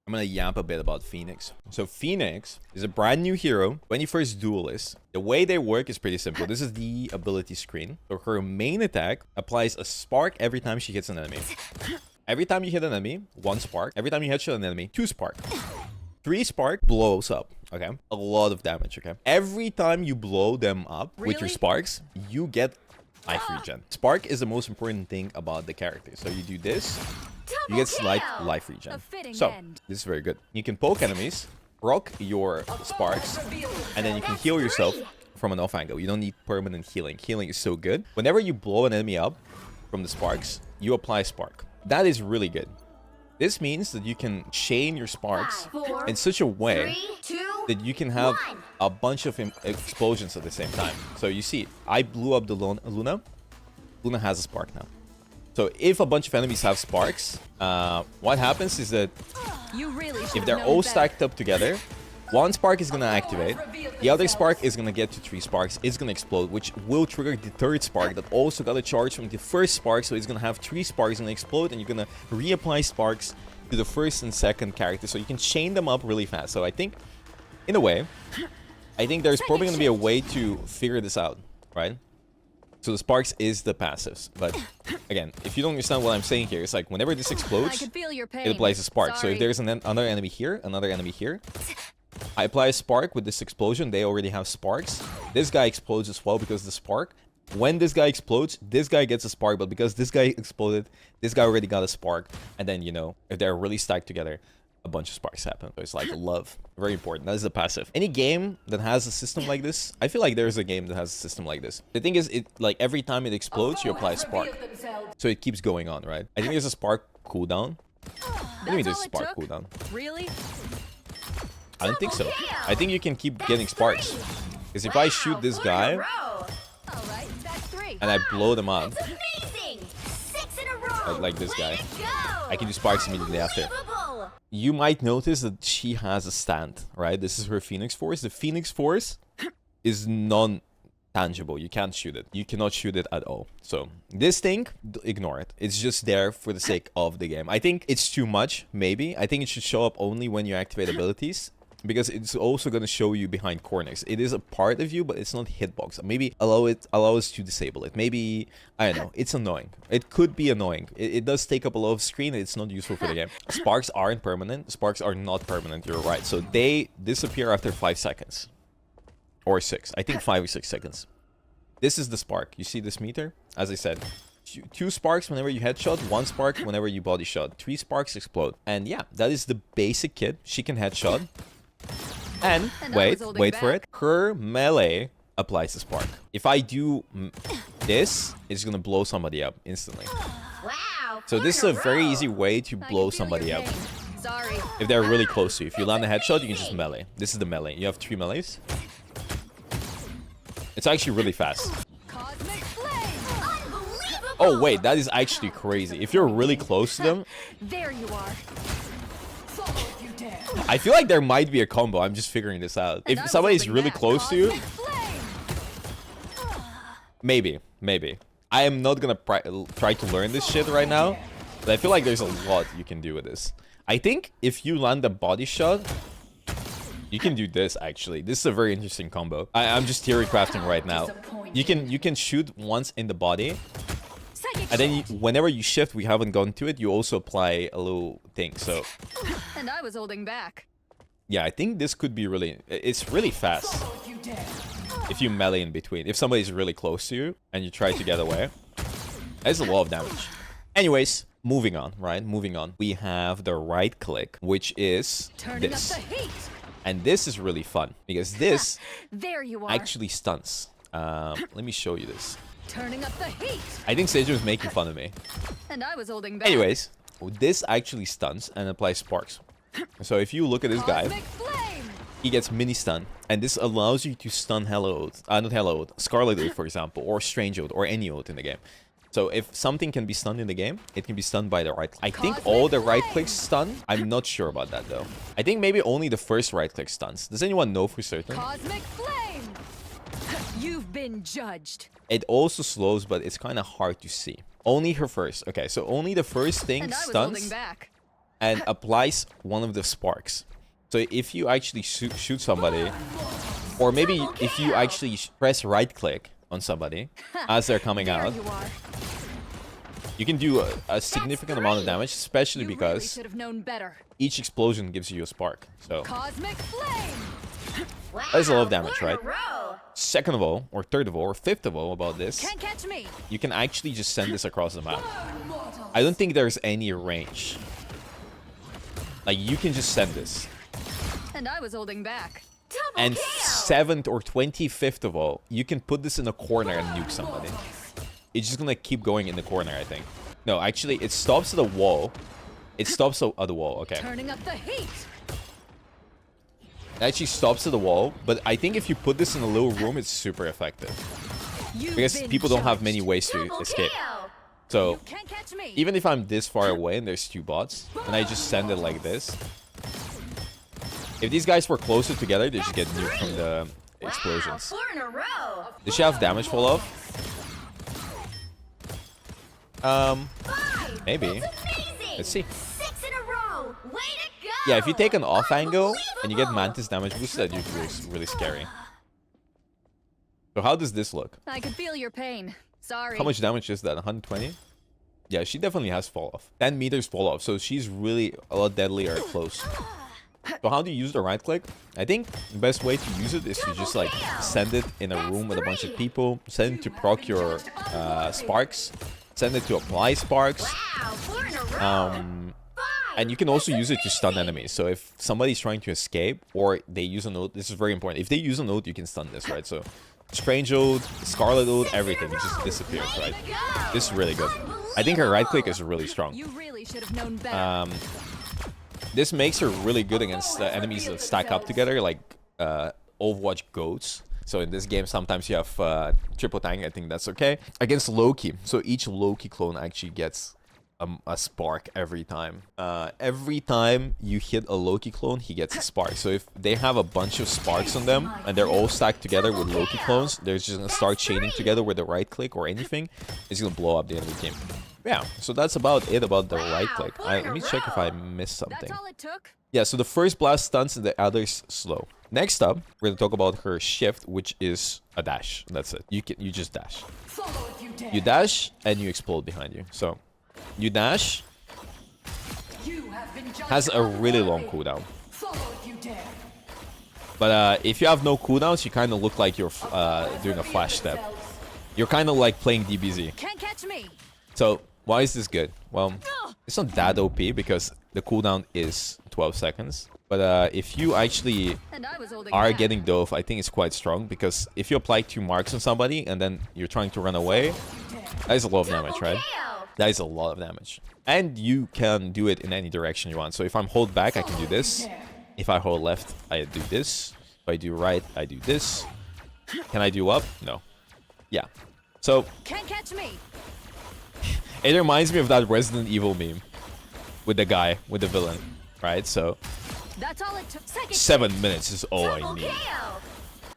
I'm gonna yap a bit about Phoenix. So Phoenix is a brand new hero. 21st duelist. The way they work is pretty simple. This is the ability screen. So her main attack applies a spark every time she hits an enemy. Every time you hit an enemy, 1 spark. Every time you headshot an enemy, 2 spark. 3 spark blows up. Okay, a lot of damage. Okay, every time you blow them up with your sparks, you get life regen. Spark is the most important thing about the character. So you do this, you get slight life regen. So this is very good. You can poke enemies, proc your sparks, and then you can heal yourself from an off angle. You don't need permanent healing. Healing is so good. Whenever you blow an enemy up from the sparks, you apply spark. That is really good. This means that you can chain your sparks in such a way that you can have a bunch of explosions at the same time. So you see, I blew up the Luna. Luna has a spark now. So if a bunch of enemies have sparks, what happens is that if they're all stacked up together, 1 spark is going to activate. The other spark is going to get to 3 sparks. It's going to explode, which will trigger the 3rd spark that also got a charge from the 1st spark. So it's going to have 3 sparks going to explode, and you're going to reapply sparks to the 1st and 2nd character. So you can chain them up really fast. So I think, in a way, there's probably going to be a way to figure this out, right? So the sparks is the passives. But again, if you don't understand what I'm saying here, it's like whenever this explodes, it applies a spark. So if there's another enemy here, I apply a spark with this explosion. They already have sparks. This guy explodes as well because the spark. When this guy explodes, this guy gets a spark. But because this guy exploded, this guy already got a spark. And then, you know, if they're really stacked together, a bunch of sparks happen. So it's like love. Very important. That is the passive. Any game that has a system like this, I feel like there's a game that has a system like this. The thing is, it like every time it explodes, you apply a spark. So it keeps going on, right? I think there's a spark cooldown. What do you mean there's a spark cooldown? Really? I don't think so. I think you can keep getting sparks. Because if I shoot this guy and I blow them up, like this guy, I can do sparks immediately after. You might notice that she has a stand, right? This is her Phoenix Force. The Phoenix Force is non-tangible. You can't shoot it. You cannot shoot it at all. So this thing, ignore it. It's just there for the sake of the game. I think it's too much, maybe. I think it should show up only when you activate abilities, because it's also going to show you behind corners. It is a part of you, but it's not hitbox. Maybe allow us to disable it. Maybe, I don't know. It's annoying. It could be annoying. It does take up a lot of screen. It's not useful for the game. Sparks aren't permanent. Sparks are not permanent. You're right. So they disappear after 5 seconds. Or 6. I think 5 or 6 seconds. This is the spark. You see this meter? As I said, 2 sparks whenever you headshot, 1 spark whenever you body shot. 3 sparks explode. And yeah, that is the basic kit. She can headshot. And wait for it. Her melee applies a spark. If I do this, it's gonna blow somebody up instantly. Wow. So this is a very easy way to blow somebody up. Sorry. If they're really close to you. If you land a headshot, you can just melee. This is the melee. You have 3 melees. It's actually really fast. Oh wait, that is actually crazy. If you're really close to them, there you are. I feel like there might be a combo. I'm just figuring this out. If somebody's really close to you, maybe. I am not gonna try to learn this shit right now, but I feel like there's a lot you can do with this. I think if you land a body shot, you can do this actually. This is a very interesting combo. I'm just theory crafting right now. You can shoot once in the body. And then whenever you shift, we haven't gone to it, you also apply a little thing, so... And I was holding back. Yeah, I think this could be really... It's really fast. If you melee in between. If somebody's really close to you, and you try to get away. That's a lot of damage. Anyways, moving on, right? Moving on. We have the right click, which is this. And this is really fun, because this there you are. actually stuns. Let me show you this. Turning up the heat. I think Sage was making fun of me. And I was holding back. Anyways, this actually stuns and applies sparks. So if you look at this guy, he gets mini stun, and this allows you to stun Scarlet Oath, for example, or Strange Oath, or any Oath in the game. So if something can be stunned in the game, it can be stunned by the right. I think all the right clicks stun. I'm not sure about that though. I think maybe only the first right click stuns. Does anyone know for certain? Cosmic flame. You've been judged. It also slows, but it's kind of hard to see. Only her first. Okay, so only the first thing stuns. and applies one of the sparks. So if you actually shoot somebody, or maybe if you actually press right click on somebody as they're coming out, you can do a significant amount of damage, especially because each explosion gives you a spark. So that's a lot of damage, right? Second of all, or third of all, or fifth of all about this, you can actually just send this across the map. I don't think there's any range. Like, you can just send this. And I was holding back. And 7th or 25th of all, you can put this in a corner and nuke somebody. It's just gonna keep going in the corner, I think. No, actually, it stops at the wall. It stops at the wall, okay. Turning up the heat. It actually stops at the wall, but I think if you put this in a little room, it's super effective. Because people don't have many ways to escape. So, even if I'm this far away and there's 2 bots, and I just send it like this, if these guys were closer together, they just get nuked from the explosions. Does she have damage fall off? Maybe. Let's see. Yeah, if you take an off angle and you get Mantis damage boost, that's usually really scary. So how does this look? I can feel your pain. Sorry. How much damage is that? 120? Yeah, she definitely has fall off. 10 meters fall off, so she's really a lot deadlier close. So how do you use the right click? I think the best way to use it is to just like send it in a room with a bunch of people, send it to proc your sparks, send it to apply sparks. And you can also use it to stun enemies. So if somebody's trying to escape or they use a node, this is very important. If they use a node, you can stun this, right? So Strange Ode, Scarlet Ode, everything. It just disappears, right? This is really good. I think her right click is really strong. You really should have known better. This makes her really good against enemies that stack up together, like Overwatch goats. So in this game, sometimes you have triple tank. I think that's okay. Against Loki. So each Loki clone actually gets a spark every time. Every time you hit a Loki clone, he gets a spark. So if they have a bunch of sparks on them and they're all stacked together with Loki clones, they're just gonna start chaining together with the right click or anything. It's gonna blow up the enemy team. Yeah, so that's about it about the right click. Let me check if I missed something. That's all it took. Yeah, so the first blast stunts and the others slow. Next up, we're gonna talk about her shift, which is a dash. That's it. You just dash. You dash and you explode behind you. So you dash, has a really long cooldown. But if you have no cooldowns, you kind of look like you're doing a flash step. You're kind of like playing DBZ. Can't catch me. So why is this good? Well, it's not that OP because the cooldown is 12 seconds. But if you actually are getting dove, I think it's quite strong because if you apply 2 marks on somebody and then you're trying to run away, that is a lot of damage, right? That is a lot of damage. And you can do it in any direction you want. So if I'm hold back, I can do this. If I hold left, I do this. If I do right, I do this. Can I do up? No. Yeah. So Can't catch me. It reminds me of that Resident Evil meme with the guy, with the villain, right? So That's all it took. 7 minutes is all I need.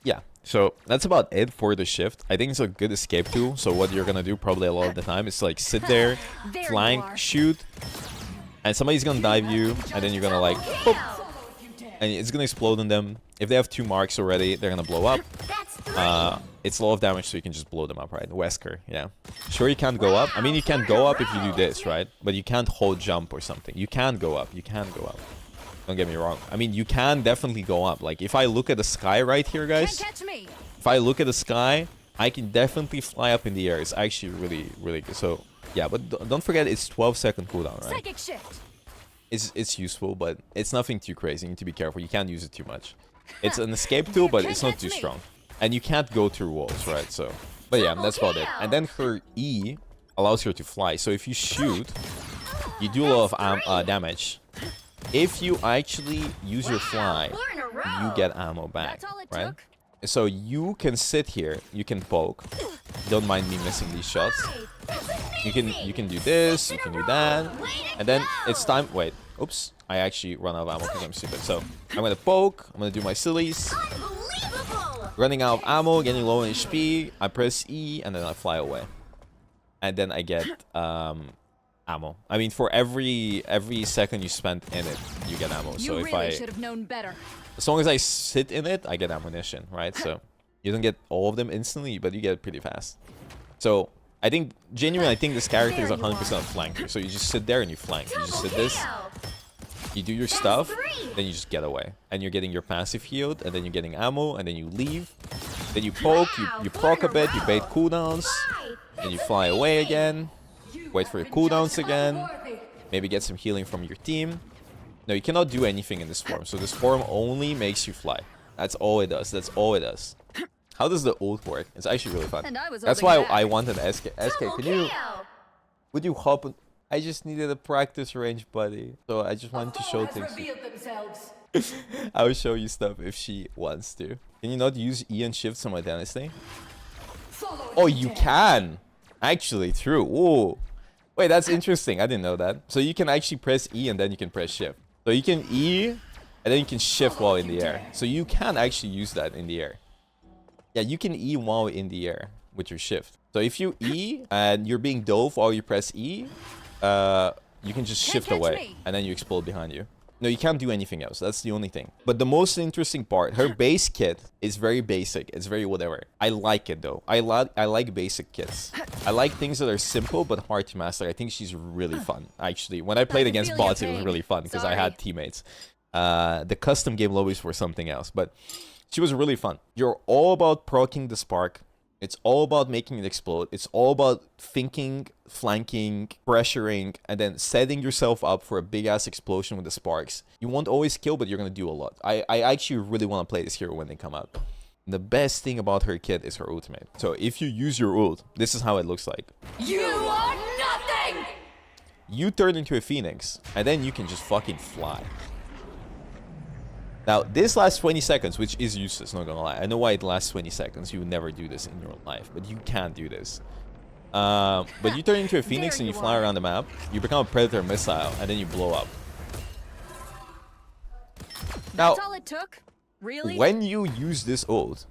Yeah. So that's about it for the shift. I think it's a good escape tool. So what you're gonna do probably a lot of the time is like sit there, flank, shoot, and somebody's gonna dive you, and then you're gonna like, boop, and it's gonna explode on them. If they have 2 marks already, they're gonna blow up. It's a lot of damage, so you can just blow them up, right? Wesker, yeah. Sure, you can't go up. I mean, you can go up if you do this, right? But you can't hold jump or something. You can go up. You can go up. Don't get me wrong. I mean, you can definitely go up. Like, if I look at the sky right here, guys. If I look at the sky, I can definitely fly up in the air. It's actually really, really good. So, yeah, but don't forget it's 12-second cooldown, right? Psychic shift. It's useful, but it's nothing too crazy. You need to be careful. You can't use it too much. It's an escape tool, but it's not too strong. And you can't go through walls, right? So, but yeah, that's about it. And then her E allows her to fly. So if you shoot, you do a lot of damage. If you actually use your fly, you get ammo back, right? So you can sit here, you can poke. Don't mind me missing these shots. You can do this, you can do that, and then it's time. Wait, oops! I actually run out of ammo because I'm stupid. So I'm gonna poke. I'm gonna do my sillies. Running out of ammo, getting low on HP. I press E and then I fly away, and then I get ammo. I mean, for every second you spend in it, you get ammo. So You if really should have known better. as long as I sit in it, I get ammunition, right? So you don't get all of them instantly, but you get it pretty fast. So I think, genuinely, I think this character is 100% a flanker. So you just sit there and you flank. You just sit this, you do your stuff, then you just get away. And you're getting your passive healed, and then you're getting ammo, and then you leave. Then you poke, you proc a bit, you bait cooldowns, and you fly away again. Wait for your cooldowns again. Maybe get some healing from your team. No, you cannot do anything in this form. So this form only makes you fly. That's all it does. That's all it does. How does the ult work? It's actually really fun. That's why I wanted SK. SK, would you hop on? I just needed a practice range, buddy. So I just wanted to show things. I will show you stuff if she wants to. Can you not use E and shift simultaneously? Oh, you can. Actually, true. Whoa. Wait, that's interesting. I didn't know that. So you can actually press E and then you can press shift. So you can E and then you can shift while in the air. So you can actually use that in the air. Yeah, you can E while in the air with your shift. So if you E and you're being dove while you press E, you can just shift away and then you explode behind you. No, you can't do anything else. That's the only thing. But the most interesting part, her base kit is very basic. It's very whatever. I like it though. I like basic kits. I like things that are simple but hard to master. I think she's really fun. Actually, when I played against bots, it was really fun because I had teammates. The custom game lobbies were something else, but she was really fun. You're all about proccing the spark. It's all about making it explode. It's all about thinking, flanking, pressuring, and then setting yourself up for a big-ass explosion with the sparks. You won't always kill, but you're going to do a lot. I actually really want to play this hero when they come out. The best thing about her kit is her ultimate. So if you use your ult, this is how it looks like. You are nothing! You turn into a phoenix, and then you can just fucking fly. Now, this lasts 20 seconds, which is useless, not gonna lie. I know why it lasts 20 seconds. You would never do this in your life, but you can do this. But you turn into a phoenix and you fly around the map. You become a predator missile, and then you blow up. Now, that's all it took? Really? When you use this ult,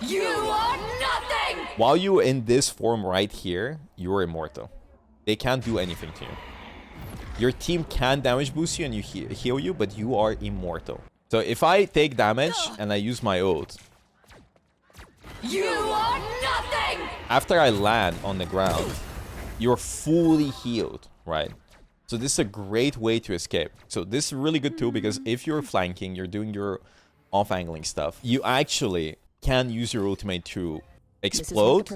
you are nothing! While you're in this form right here, you're immortal. They can't do anything to you. Your team can damage boost you and you heal you, but you are immortal. So if I take damage and I use my ult, you are nothing! After I land on the ground, you're fully healed, right? So this is a great way to escape. So this is a really good tool because if you're flanking, you're doing your off-angling stuff, you actually can use your ultimate to explode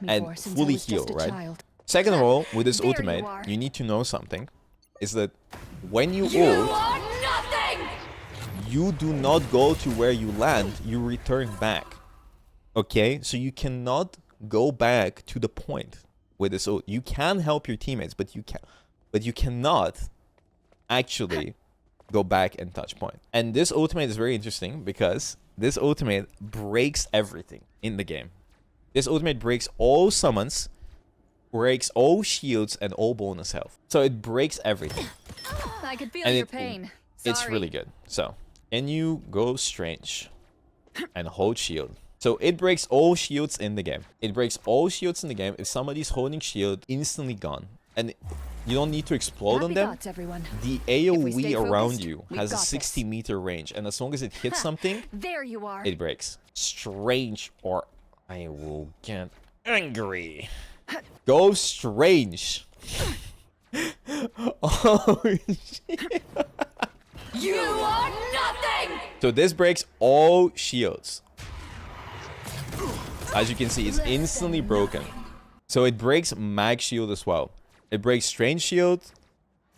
and fully heal, right? Second of all, with this ultimate, you need to know something, is that when you ult, you do not go to where you land, you return back. Okay? So you cannot go back to the point with this ult. You can help your teammates, but you cannot actually go back and touch point. And this ultimate is very interesting because this ultimate breaks everything in the game. This ultimate breaks all summons, breaks all shields, and all bonus health. So it breaks everything. I could feel your pain. It's really good. So, and you go strange and hold shield. So it breaks all shields in the game. It breaks all shields in the game. If somebody's holding shield, instantly gone. And you don't need to explode on them. The AoE around you has a 60-meter range. And as long as it hits something, there you are. It breaks. Strange or I will get angry. Go strange. Oh, shit. You are nothing! So this breaks all shields. As you can see, it's instantly broken. So it breaks mag shield as well. It breaks strange shield.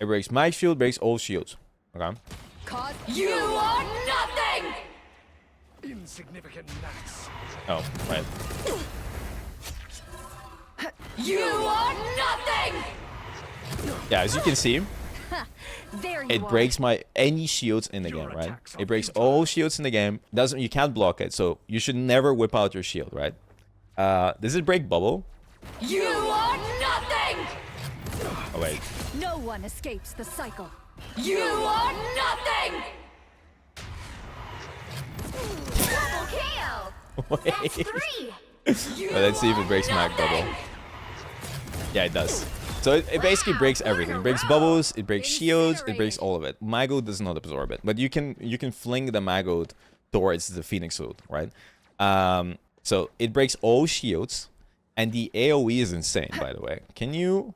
It breaks mag shield, breaks all shields. Okay. You are nothing! Insignificant gnats. Oh, right. You are nothing! Yeah, as you can see, it breaks any shields in the game, right? It breaks all shields in the game. You can't block it, so you should never whip out your shield, right? Does it break bubble? You are nothing! Oh wait. No one escapes the cycle. You are nothing! Double kill! Wait. That's 3! Let's see if it breaks mag bubble. Yeah, it does. So it basically breaks everything. It breaks bubbles, it breaks shields, it breaks all of it. Maggot does not absorb it, but you can fling the Maggot towards the Phoenix ult, right? So it breaks all shields, and the AoE is insane, by the way. Can you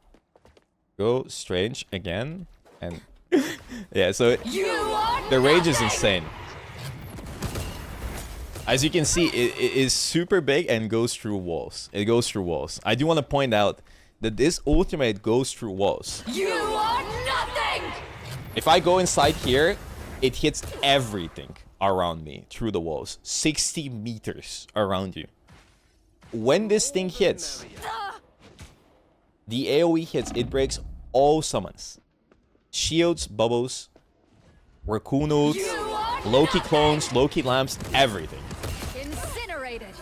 go strange again? And yeah, so the rage is insane. As you can see, it is super big and goes through walls. It goes through walls. I do want to point out that this ultimate goes through walls. You are nothing! If I go inside here, it hits everything around me through the walls. 60 meters around you. When this thing hits, the AoE hits, it breaks all summons. Shields, bubbles, Raccoon ult, Loki clones, Loki lamps, everything. Incinerated.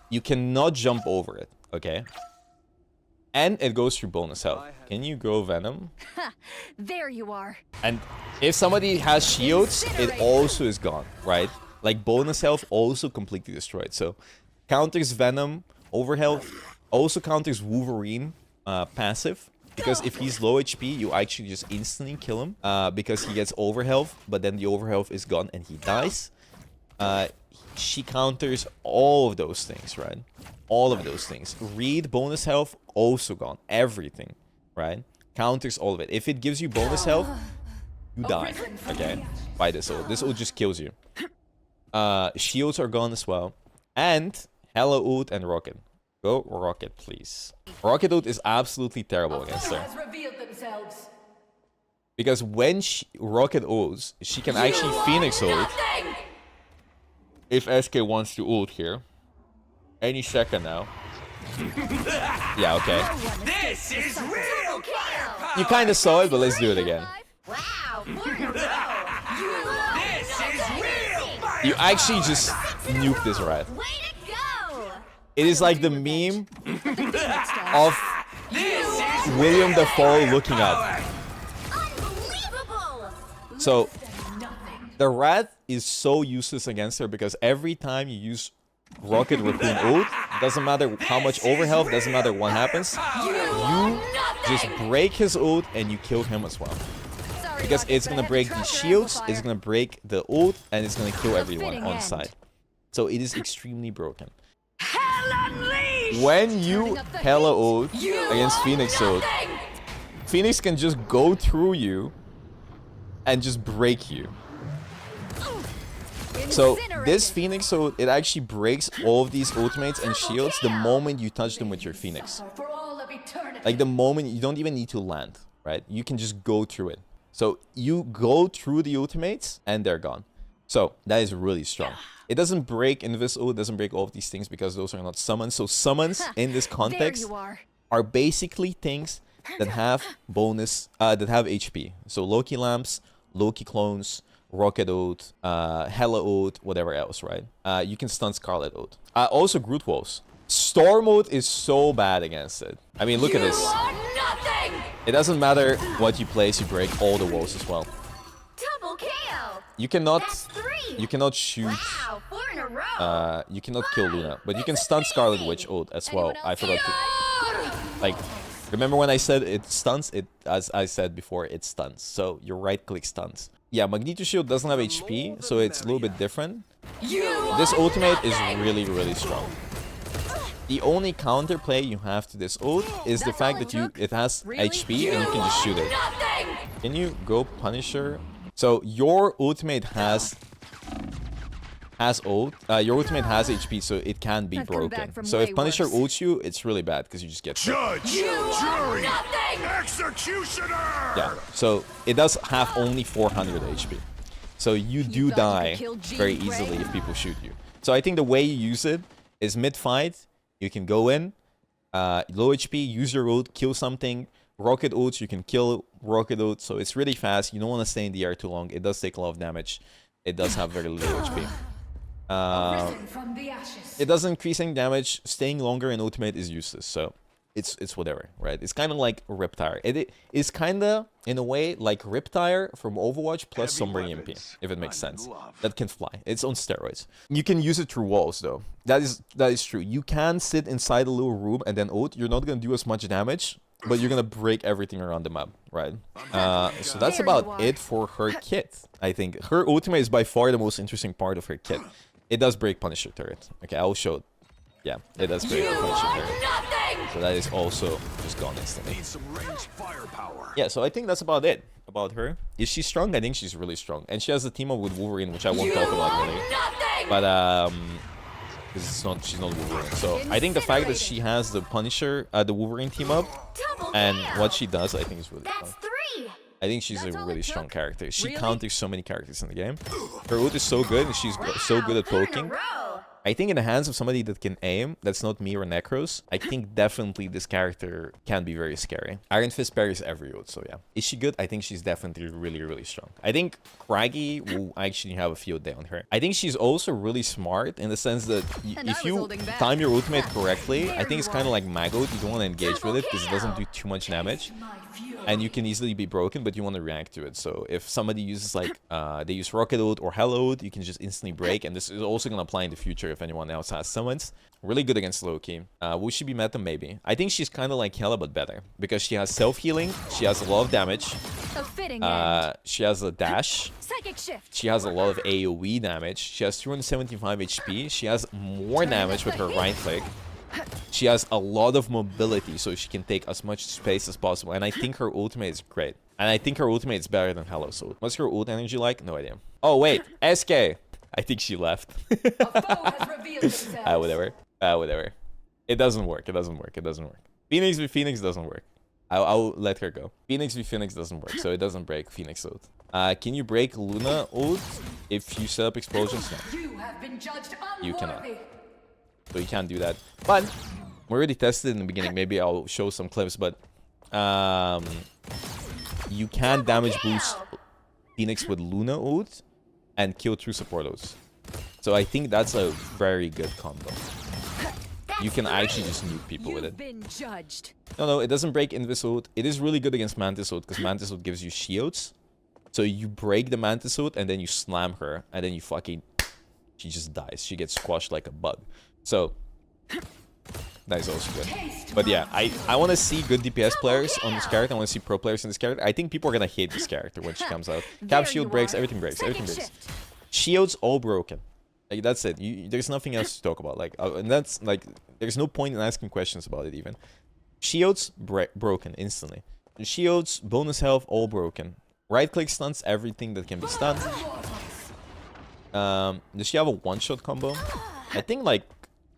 You cannot jump over it, okay? And it goes through bonus health. Can you go Venom? There you are. And if somebody has shields, it also is gone, right? Like bonus health also completely destroyed. So counters Venom, over health, also counters Wolverine passive. Because if he's low HP, you actually just instantly kill him because he gets over health, but then the over health is gone and he dies. She counters all of those things, right? All of those things. Read bonus health, also gone. Everything, right? Counters all of it. If it gives you bonus health, you die, okay? By this ult. This ult just kills you. Shields are gone as well. And Hella ult and Rocket. Go Rocket, please. Rocket ult is absolutely terrible against her. Because when Rocket ults, she can actually Phoenix ult. If SK wants to ult here. Any second now. Yeah, okay. This is real firepower! You kind of saw it, but let's do it again. Wow. This is real firepower! You actually just nuke this rat. Way to go! It is like the meme of William Dafoe looking up. Unbelievable! So, the rat is so useless against her because every time you use Rocket Raccoon ult, doesn't matter how much overhealth, doesn't matter what happens, you just break his ult and you kill him as well. Because it's gonna break the shields, it's gonna break the ult, and it's gonna kill everyone on side. So it is extremely broken. When you Hella ult against Phoenix ult, Phoenix can just go through you and just break you. So this Phoenix ult, it actually breaks all of these ultimates and shields the moment you touch them with your Phoenix. Like the moment, you don't even need to land, right? You can just go through it. So you go through the ultimates and they're gone. So that is really strong. It doesn't break Invis ult, it doesn't break all of these things because those are not summons. So summons in this context are basically things that have bonus, that have HP. So Loki lamps, Loki clones, Rocket ult, Hella ult, whatever else, right? You can stun Scarlet ult. Also Groot walls. Storm ult is so bad against it. I mean, look at this. It doesn't matter what you place, you break all the walls as well. Double KO. You cannot shoot. Wow, 4 in a row. You cannot kill Luna, but you can stun Scarlet Witch ult as well. I forgot to, like, remember when I said it stuns? It, as I said before, it stuns. So your right click stuns. Yeah, Magneto Shield doesn't have HP, so it's a little bit different. This ultimate is really, really strong. The only counterplay you have to this ult is the fact that it has HP and you can just shoot it. Can you go Punisher? So your ultimate has your ultimate has HP, so it can be broken. So if Punisher ults you, it's really bad because you just get Judge, jury, executioner. Yeah, so it does have only 400 HP. So you do die very easily if people shoot you. So I think the way you use it is mid-fight, you can go in, low HP, use your ult, kill something. Rocket ults, you can kill Rocket ult, so it's really fast. You don't want to stay in the air too long. It does take a lot of damage. It does have very low HP. It doesn't increase any damage. Staying longer in ultimate is useless, so it's whatever, right? It's kind of like Riptire. It is kind of, in a way, like Riptire from Overwatch plus Sombra EMP, if it makes sense. That can fly. It's on steroids. You can use it through walls, though. That is true. You can sit inside a little room and then ult. You're not going to do as much damage but you're gonna break everything around the map, right? So that's about it for her kit. I think her ultimate is by far the most interesting part of her kit. It does break Punisher turret. Okay, I'll show it. Yeah, it does break Punisher turret. So that is also just gone instantly. Need some range firepower. Yeah, so I think that's about it about her. Is she strong? I think she's really strong, and she has a team up with Wolverine, which I won't talk about really. But because she's not Wolverine. So I think the fact that she has the Punisher, the Wolverine team up, and what she does, I think is really strong. I think she's a really strong character. She counters so many characters in the game. Her ult is so good, and she's so good at poking. I think in the hands of somebody that can aim, that's not me or Necros, I think definitely this character can be very scary. Iron Fist parries every ult, so yeah. Is she good? I think she's definitely really, really strong. I think Craggy will actually have a field day on her. I think she's also really smart in the sense that if you time your ultimate correctly, I think it's kind of like Magot. You don't want to engage with it because it doesn't do too much damage. And you can easily be broken, but you want to react to it. So if somebody uses like, they use Rocket Ult or Hell Ult, you can just instantly break. And this is also going to apply in the future if anyone else has summons. Really good against Loki. Will she be meta? Maybe. I think she's kind of like Hela, but better. Because she has self-healing. She has a lot of damage. She has a dash. She has a lot of AoE damage. She has 275 HP. She has more damage with her right click. She has a lot of mobility, so she can take as much space as possible. And I think her ultimate is great. And I think her ultimate is better than Hela's ult. What's her ult energy like? No idea. Oh, wait. SK. I think she left. Whatever. Whatever. It doesn't work. It doesn't work. It doesn't work. Phoenix v Phoenix doesn't work. I'll let her go. Phoenix v Phoenix doesn't work, so it doesn't break Phoenix ult. Can you break Luna ult if you set up explosions? No. You cannot. So you can't do that. But we already tested in the beginning. Maybe I'll show some clips, but you can damage boost Phoenix with Luna ult and kill true support ults. So I think that's a very good combo. You can actually just nuke people with it. No, it doesn't break Invis ult. It is really good against Mantis ult because Mantis ult gives you shields. So you break the Mantis ult and then you slam her and then you fucking... She just dies. She gets squashed like a bug. So, that is also good. But yeah, I want to see good DPS players on this character. I want to see pro players in this character. I think people are going to hate this character when she comes out. Cap shield breaks, everything breaks, everything breaks. Shields all broken. Like, that's it. There's nothing else to talk about. Like, and that's, like, there's no point in asking questions about it even. Shields broken instantly. Shields, bonus health, all broken. Right click stuns everything that can be stunned. Does she have a one-shot combo? I think, like,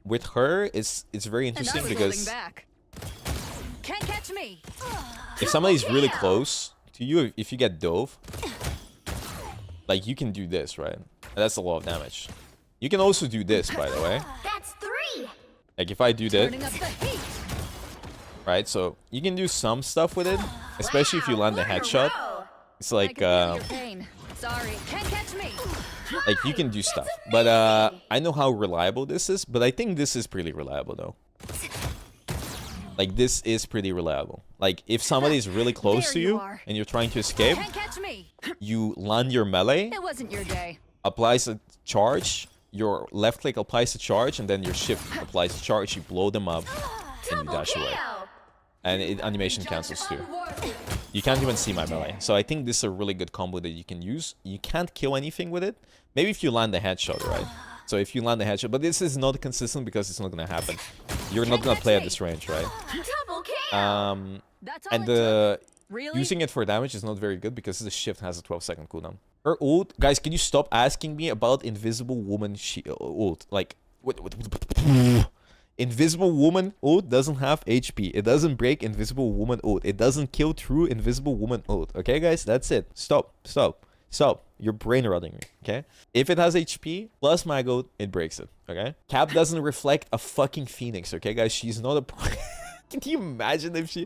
with her, it's very interesting because can't catch me. If somebody's really close to you, if you get dove, like, you can do this, right? That's a lot of damage. You can also do this, by the way. That's 3. Like, if I do that, right? So you can do some stuff with it, especially if you land a headshot. It's like, Sorry, can't catch me. like, you can do stuff. But I know how reliable this is, but I think this is pretty reliable, though. Like, this is pretty reliable. Like, if somebody is really close to you and you're trying to escape, you land your melee. It wasn't your day. Applies a charge. Your left click applies a charge, and then your shift applies a charge. You blow them up, and you dash away. And animation cancels too. You can't even see my melee. So I think this is a really good combo that you can use. You can't kill anything with it. Maybe if you land a headshot, right? So if you land a headshot, but this is not consistent because it's not gonna happen. You're not gonna play at this range, right? And using it for damage is not very good because the shift has a 12-second cooldown. Her ult, guys, can you stop asking me about Invisible Woman ult? Like, Invisible Woman ult doesn't have HP. It doesn't break Invisible Woman ult. It doesn't kill true Invisible Woman ult. Okay, guys, that's it. Stop. You're brain rotting me. Okay. If it has HP plus my ult, it breaks it. Okay. Cap doesn't reflect a fucking Phoenix. Okay, guys, she's not a. Can you imagine if she...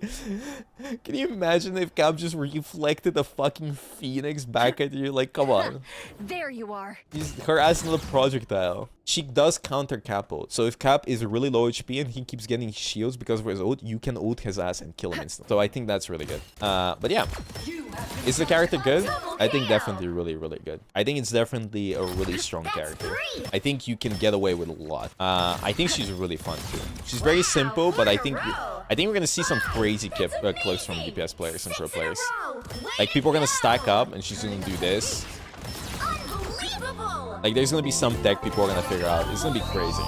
Can you imagine if Cap just reflected a fucking Phoenix back at you? Like, come on. There you are. Her ass is not a projectile. she does counter Cap ult. So if Cap is really low HP and he keeps getting shields because of his ult, you can ult his ass and kill him instantly. So I think that's really good. But yeah, is the character good? I think definitely really, really good. I think it's definitely a really strong character. I think you can get away with a lot. I think she's really fun too. She's very simple, but I think we're gonna see some crazy clips from DPS players and pro players. Like people are gonna stack up and she's gonna do this. Like there's gonna be some tech people are gonna figure out. It's gonna be crazy.